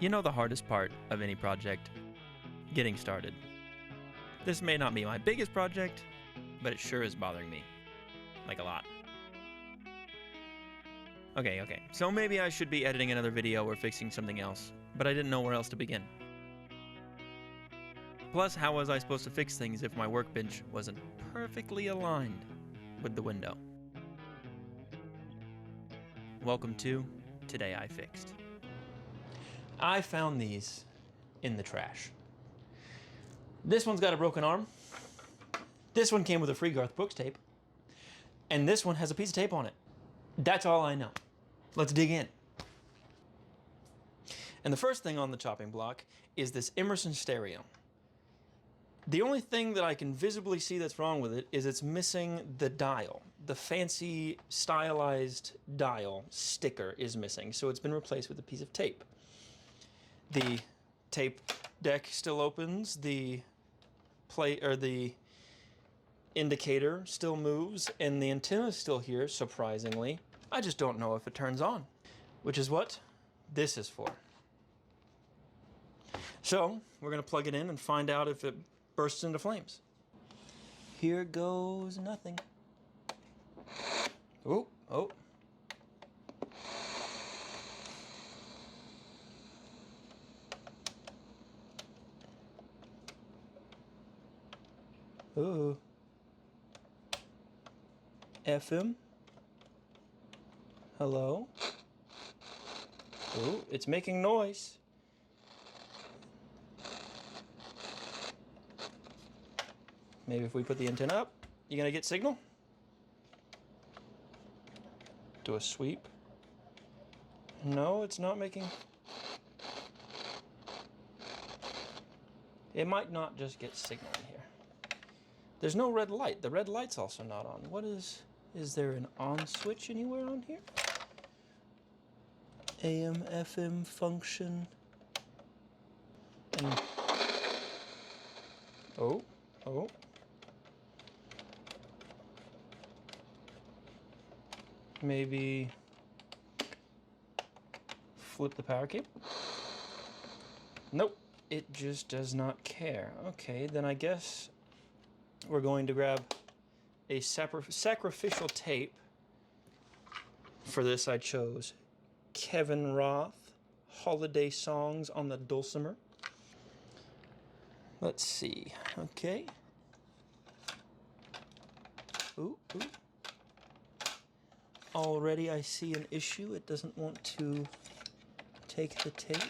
You know the hardest part of any project? Getting started. This may not be my biggest project, but it sure is bothering me. Like a lot. Okay, so maybe I should be editing another video or fixing something else, but I didn't know where else to begin. Plus, how was I supposed to fix things if my workbench wasn't perfectly aligned with the window? Welcome to Today I Fixed. I found these in the trash. This one's got a broken arm. This one came with a free Garth Brooks tape. And this one has a piece of tape on it. That's all I know. Let's dig in. And the first thing on the chopping block is this Emerson stereo. The only thing that I can visibly see that's wrong with it is it's missing the dial. The fancy stylized dial sticker is missing, so it's been replaced with a piece of tape. The tape deck still opens, the indicator still moves, and the antenna is still here, surprisingly. I just don't know if it turns on, which is what this is for. So, we're gonna plug it in and find out if it bursts into flames. Here goes nothing. Oh. Oh. FM? Hello? Oh, it's making noise. Maybe if we put the antenna up, you gonna get signal? Do a sweep. No, it's not making... It might not just get signal in here. There's no red light. The red light's also not on. What is there an on switch anywhere on here? AM, FM function. And oh. Maybe flip the power cable? Nope, it just does not care. Okay, then I guess we're going to grab a sacrificial tape. For this I chose Kevin Roth, Holiday Songs on the Dulcimer. Let's see, okay. Ooh. Already I see an issue. It doesn't want to take the tape.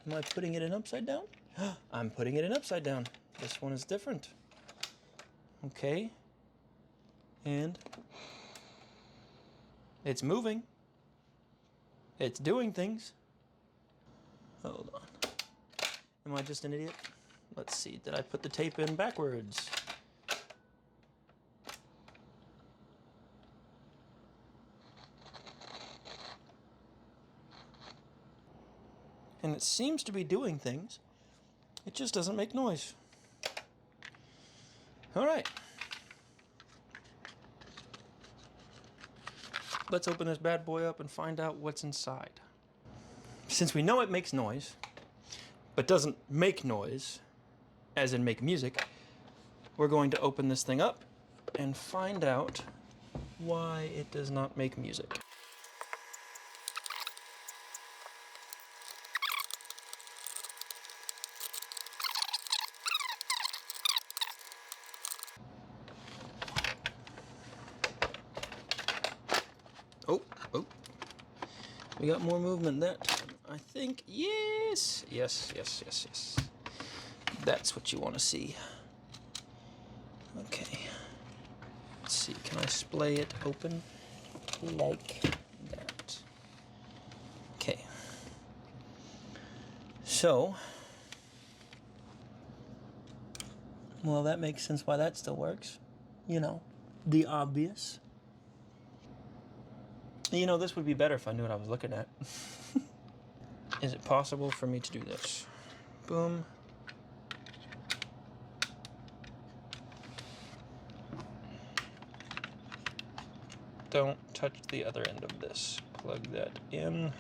Am I putting it in upside down? I'm putting it in upside down. This one is different. Okay. And it's moving. It's doing things. Hold on. Am I just an idiot? Let's see. Did I put the tape in backwards? And it seems to be doing things. It just doesn't make noise. All right. Let's open this bad boy up and find out what's inside. Since we know it makes noise, but doesn't make noise, as in make music, we're going to open this thing up and find out why it does not make music. Oh, we got more movement that time. I think, yes. That's what you want to see. Okay. Let's see, can I splay it open like that? Okay. So, well, that makes sense why that still works. You know, the obvious. You know, this would be better if I knew what I was looking at. Is it possible for me to do this? Boom. Don't touch the other end of this. Plug that in.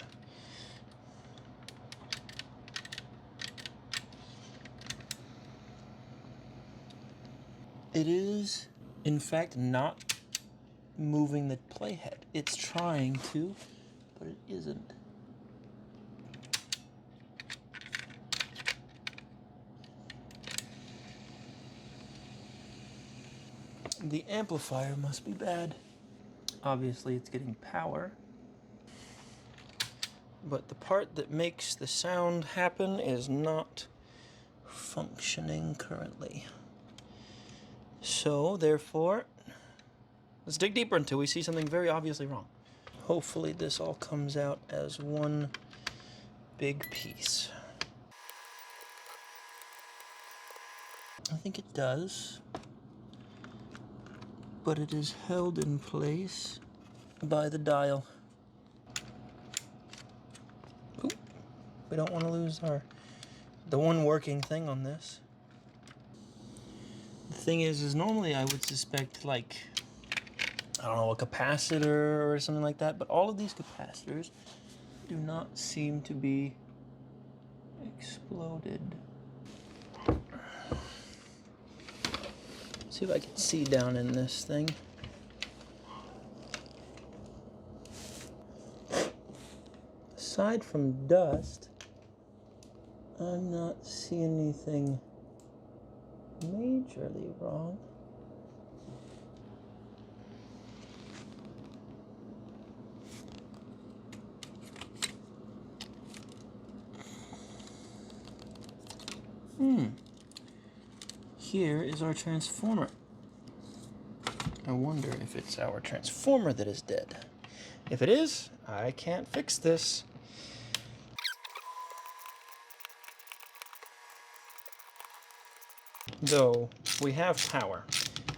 It is, in fact, not moving the playhead. It's trying to, but it isn't. The amplifier must be bad. Obviously, it's getting power. But the part that makes the sound happen is not functioning currently. So, therefore, let's dig deeper until we see something very obviously wrong. Hopefully this all comes out as one big piece. I think it does, but it is held in place by the dial. Ooh, we don't want to lose the one working thing on this. The thing is normally I would suspect, like, I don't know, a capacitor or something like that, but all of these capacitors do not seem to be exploded. See if I can see down in this thing. Aside from dust, I'm not seeing anything majorly wrong. Here is our transformer. I wonder if it's our transformer that is dead. If it is, I can't fix this. Though we have power.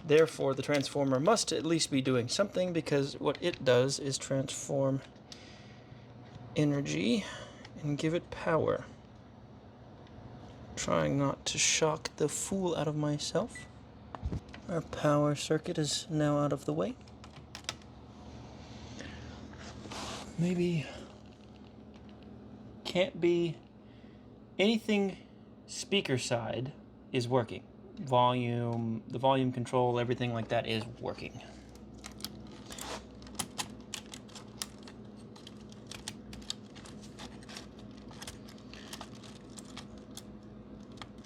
Therefore, the transformer must at least be doing something, because what it does is transform energy and give it power. Trying not to shock the fool out of myself. Our power circuit is now out of the way. Maybe can't be anything speaker side is working. Volume, the volume control, everything like that is working.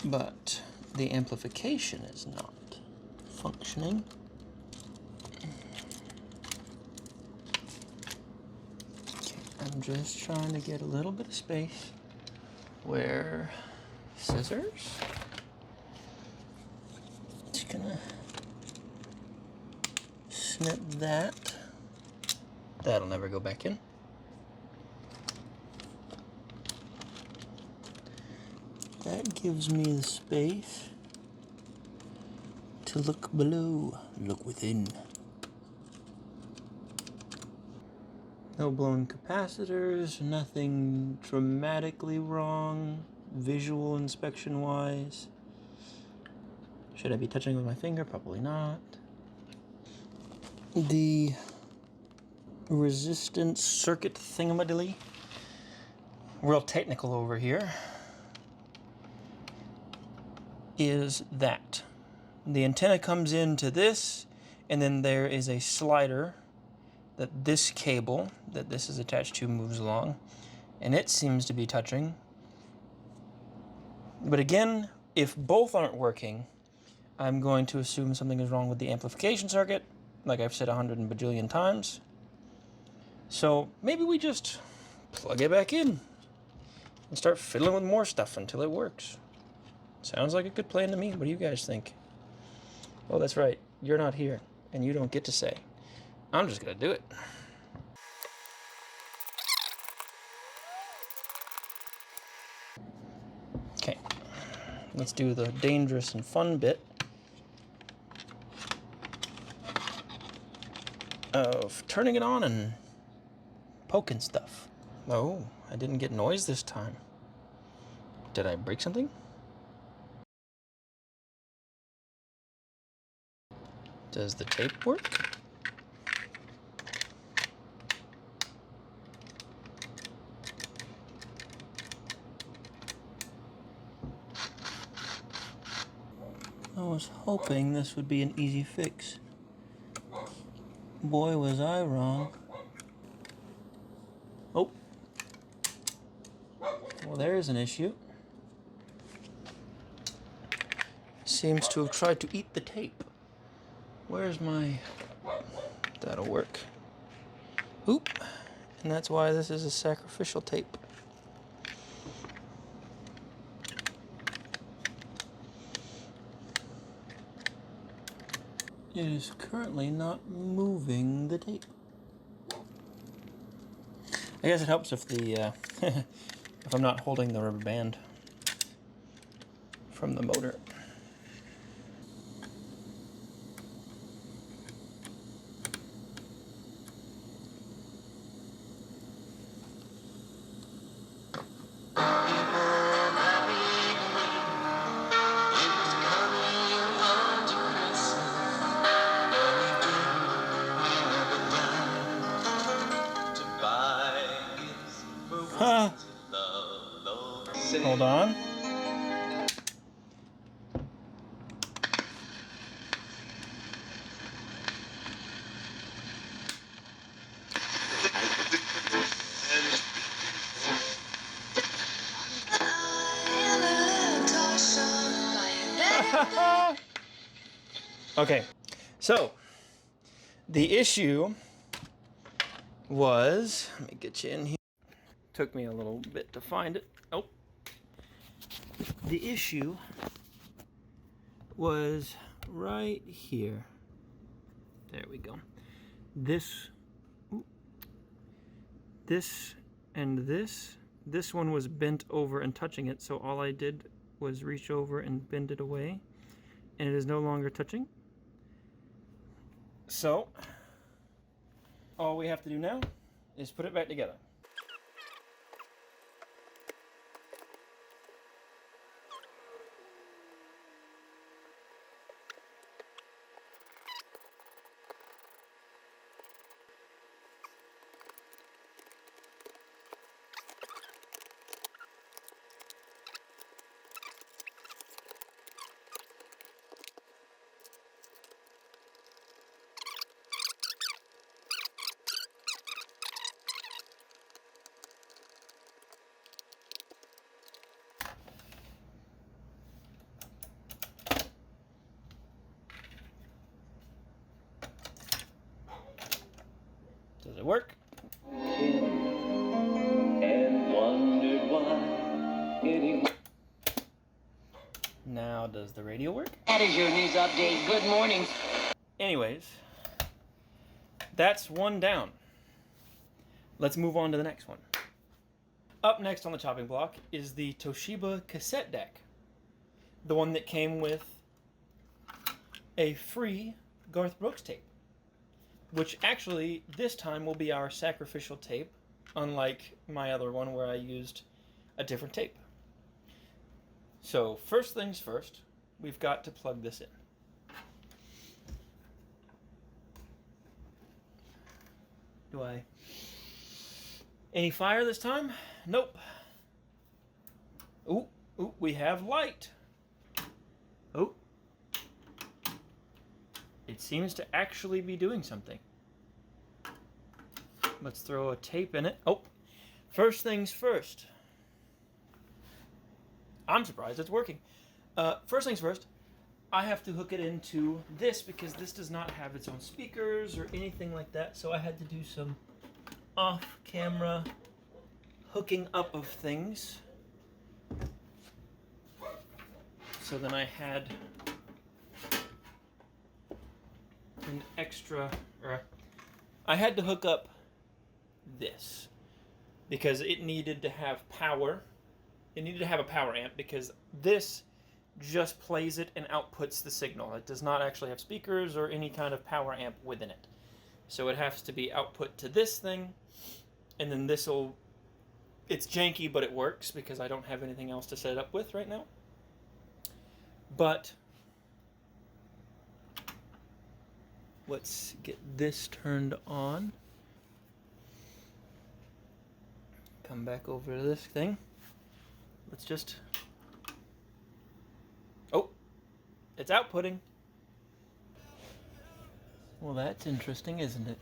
But the amplification is not functioning. Okay, I'm just trying to get a little bit of space where scissors. Just gonna snip that. That'll never go back in. That gives me the space to look below, look within. No blown capacitors, nothing dramatically wrong, visual inspection wise. Should I be touching with my finger? Probably not. The resistance circuit thingamadilly, real technical over here, is that the antenna comes into this, and then there is a slider that this cable that this is attached to moves along, and it seems to be touching. But again, if both aren't working, I'm going to assume something is wrong with the amplification circuit, like I've said 100 and bajillion times. So maybe we just plug it back in and start fiddling with more stuff until it works. Sounds like a good plan to me. What do you guys think? Oh, that's right. You're not here, and you don't get to say. I'm just gonna do it. Okay. Let's do the dangerous and fun bit of turning it on and poking stuff. Oh, I didn't get noise this time. Did I break something? Does the tape work? I was hoping this would be an easy fix. Boy, was I wrong. Oh. Well, there is an issue. Seems to have tried to eat the tape. Where's my... That'll work. Oop. And that's why this is a sacrificial tape. It is currently not moving the tape. I guess it helps if the if I'm not holding the rubber band from the motor. Huh. Hold on. Okay, so the issue was, let me get you in here. Took me a little bit to find it. Oh. The issue was right here. There we go. This and this one was bent over and touching it, so all I did was reach over and bend it away, and it is no longer touching. So all we have to do now is put it back together. Does it work? Now, does the radio work? That is your news update. Good morning. Anyways, that's one down. Let's move on to the next one. Up next on the chopping block is the Toshiba cassette deck. The one that came with a free Garth Brooks tape. Which actually, this time will be our sacrificial tape, unlike my other one where I used a different tape. So, first things first, we've got to plug this in. Any fire this time? Nope. Ooh, we have light. Oh. It seems to actually be doing something. Let's throw a tape in it. Oh, first things first. I'm surprised it's working. First things first, I have to hook it into this because this does not have its own speakers or anything like that. So I had to do some off-camera hooking up of things. So then I had an extra, I had to hook up this because it needed to have power. It needed to have a power amp because this just plays it and outputs the signal. It does not actually have speakers or any kind of power amp within it. So it has to be output to this thing, and then this'll, it's janky, but it works because I don't have anything else to set it up with right now. But let's get this turned on. Come back over to this thing. Let's just... Oh! It's outputting. Well, that's interesting, isn't it?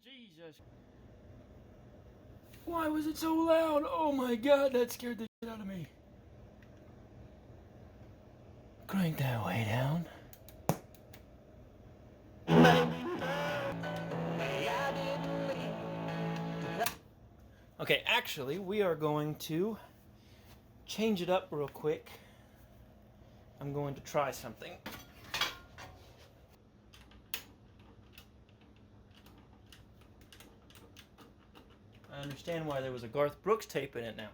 Jesus. Why was it so loud? Oh my god, that scared the shit out of me. Crank that way down. Okay, actually, we are going to change it up real quick. I'm going to try something. I understand why there was a Garth Brooks tape in it now.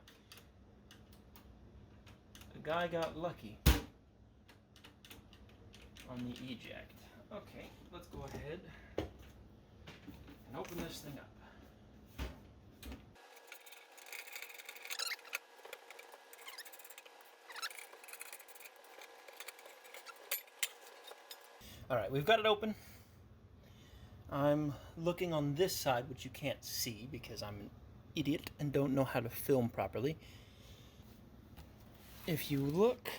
The guy got lucky on the eject. Okay, let's go ahead and open this thing up. Alright, we've got it open. I'm looking on this side, which you can't see because I'm an idiot and don't know how to film properly. If you look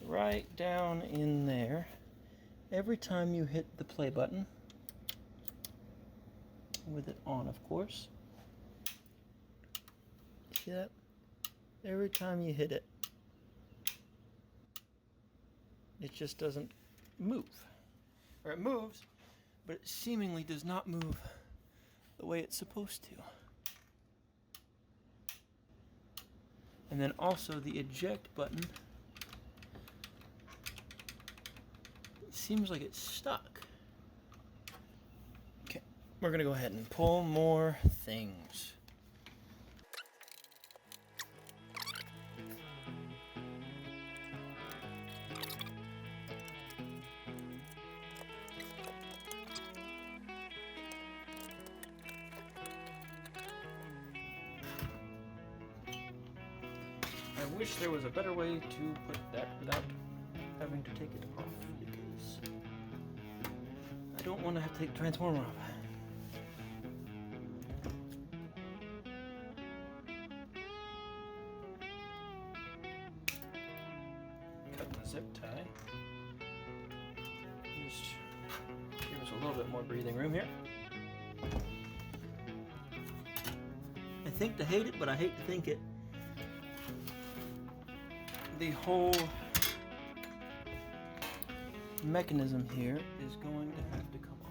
right down in there, every time you hit the play button, with it on of course, see that? Every time you hit it, it just doesn't move. Or it moves, but it seemingly does not move the way it's supposed to. And then also the eject button, it seems like it's stuck. Okay, we're gonna go ahead and pull more things. I wish there was a better way to put that without having to take it off, because I don't want to have to take the transformer off. Cut the zip tie. Just give us a little bit more breathing room here. I think to hate it, but I hate to think it. The whole mechanism here is going to have to come off.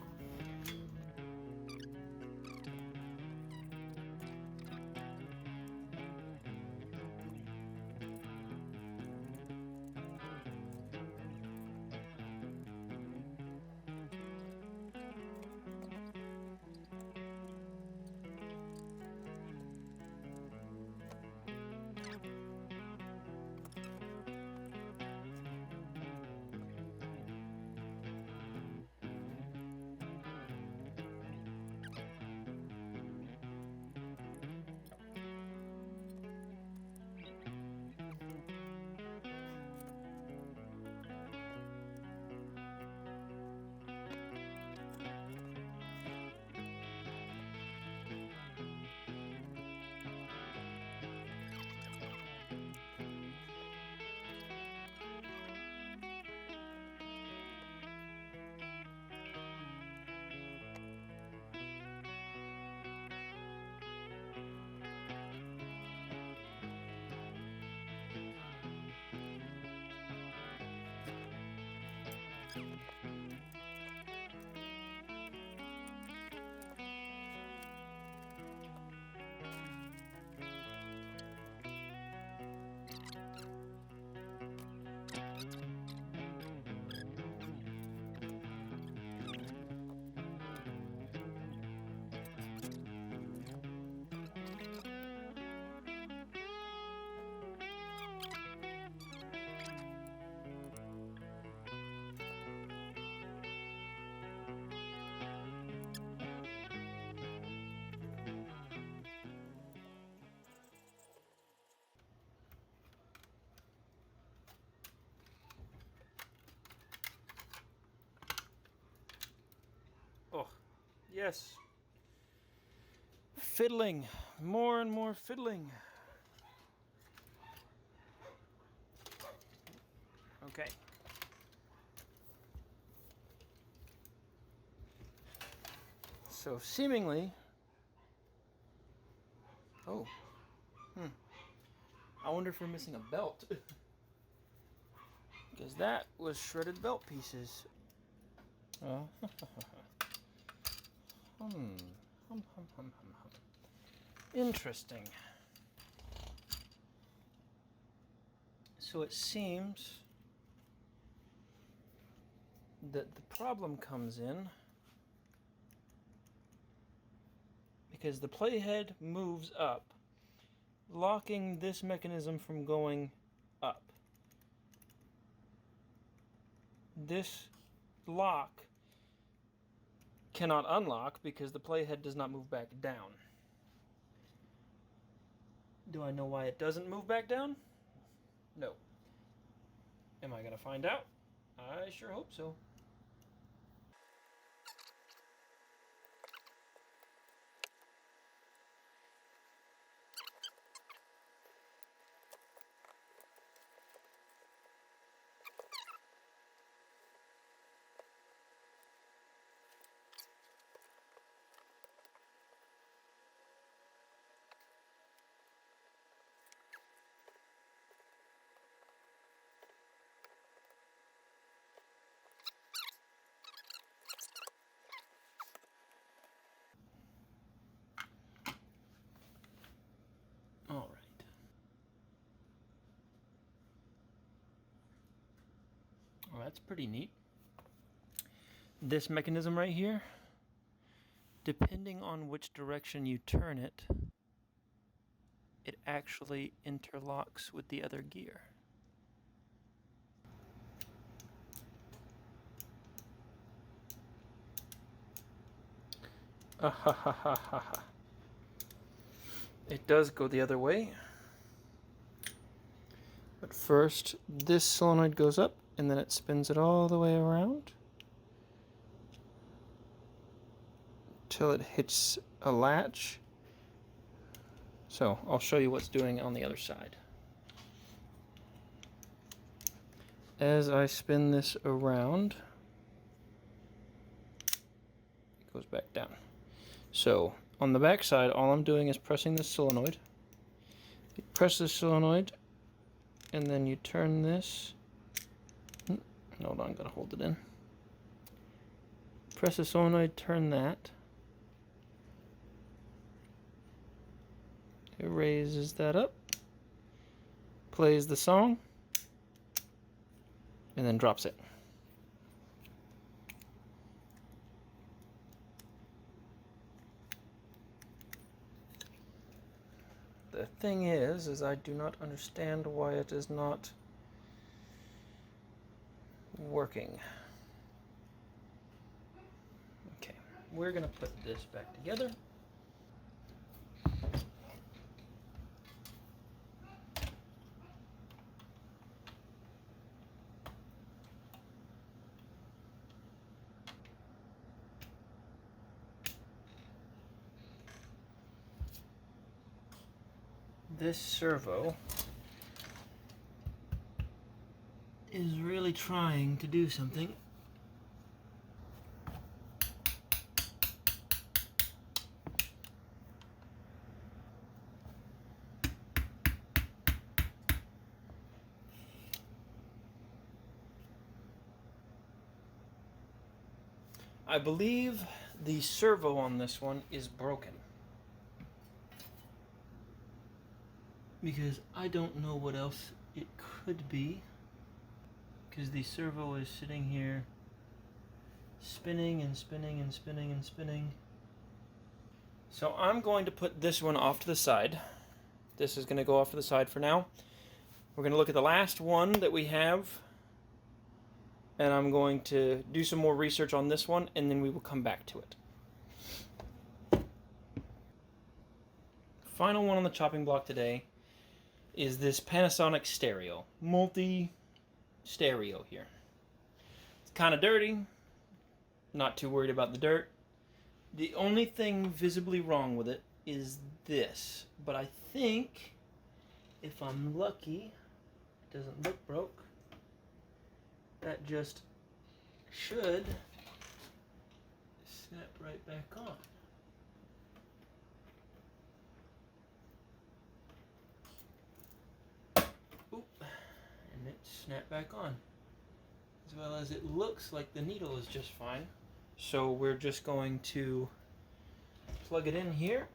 Yes. Fiddling. More and more fiddling. Okay. So seemingly... Oh. I wonder if we're missing a belt. Because that was shredded belt pieces. Interesting. So it seems that the problem comes in because the playhead moves up, locking this mechanism from going up. This lock cannot unlock because the playhead does not move back down. Do I know why it doesn't move back down? No. Am I going to find out? I sure hope so. All right. Well, that's pretty neat. This mechanism right here, depending on which direction you turn it, it actually interlocks with the other gear. It does go the other way. But first, this solenoid goes up, and then it spins it all the way around till it hits a latch. So I'll show you what's doing on the other side. As I spin this around, it goes back down. So on the back side, all I'm doing is pressing this solenoid. You press this solenoid, and then you turn this. Hold on, I'm gonna hold it in. Press the solenoid, turn that. It raises that up, plays the song, and then drops it. The thing is I do not understand why it is not working. Okay, we're gonna put this back together. This servo is really trying to do something. I believe the servo on this one is broken. Because I don't know what else it could be. Because the servo is sitting here spinning and spinning and spinning and spinning. So I'm going to put this one off to the side. This is going to go off to the side for now. We're going to look at the last one that we have. And I'm going to do some more research on this one, and then we will come back to it. Final one on the chopping block today is this Panasonic stereo. Multi-stereo here. It's kind of dirty. Not too worried about the dirt. The only thing visibly wrong with it is this. But I think, if I'm lucky, it doesn't look broke. That just should snap right back on. Oop, and it snapped back on. As well as it looks like the needle is just fine. So we're just going to plug it in here.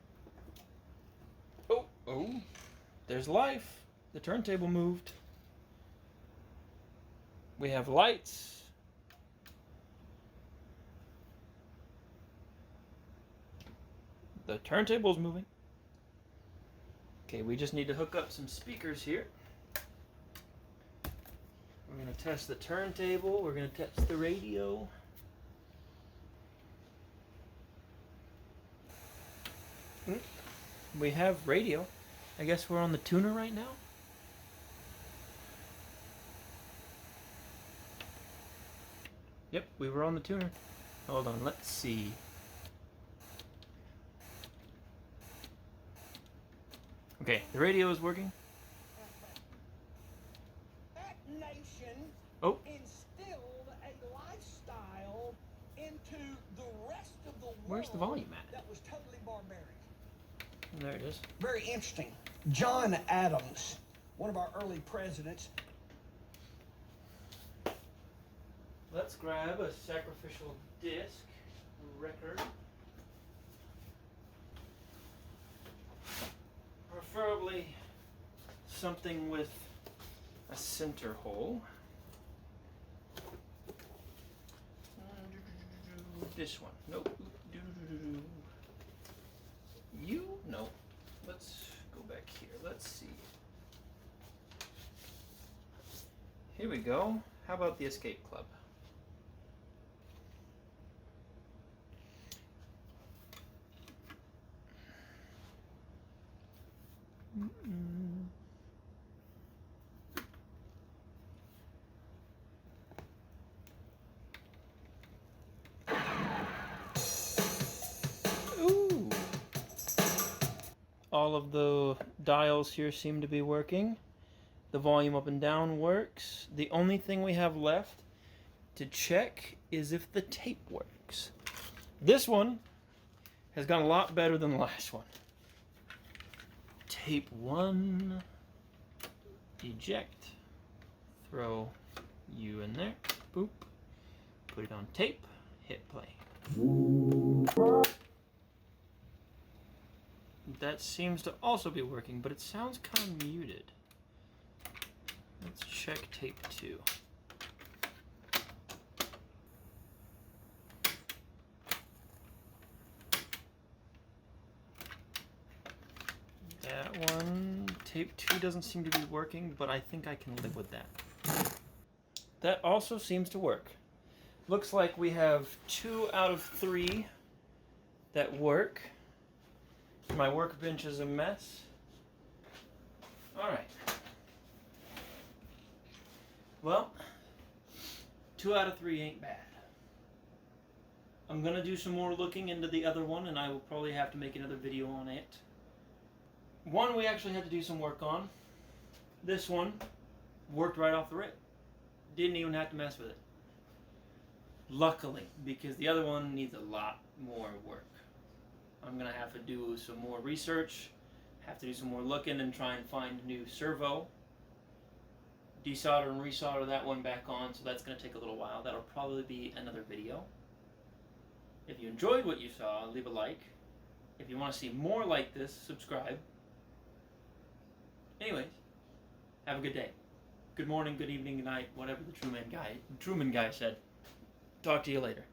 Oh, there's life. The turntable moved. We have lights. The turntable's moving. Okay, we just need to hook up some speakers here. We're going to test the turntable. We're going to test the radio. We have radio. I guess we're on the tuner right now. Yep, we were on the tuner. Hold on, let's see. Okay, the radio is working. That nation instilled a lifestyle into the rest of the world. Where's the volume at? That was totally barbaric. There it is. Very interesting. John Adams, one of our early presidents. Let's grab a sacrificial disc record. Preferably something with a center hole. This one. Nope. You? No. Let's go back here. Let's see. Here we go. How about the Escape Club? Ooh. All of the dials here seem to be working. The volume up and down works. The only thing we have left to check is if the tape works. This one has gone a lot better than the last one. Tape 1, eject, throw you in there, boop, put it on tape, hit play. That seems to also be working, but it sounds kind of muted. Let's check tape 2. That one, tape 2 doesn't seem to be working, but I think I can live with that. That also seems to work. Looks like we have 2 out of 3 that work. My workbench is a mess. Alright. Well, 2 out of 3 ain't bad. I'm gonna do some more looking into the other one, and I will probably have to make another video on it. One we actually had to do some work on. This one worked right off the rip. Didn't even have to mess with it. Luckily, because the other one needs a lot more work. I'm going to have to do some more research, have to do some more looking and try and find a new servo. Desolder and resolder that one back on, so that's going to take a little while. That'll probably be another video. If you enjoyed what you saw, leave a like. If you want to see more like this, subscribe. Anyways, have a good day. Good morning, good evening, good night, whatever the Truman guy said. Talk to you later.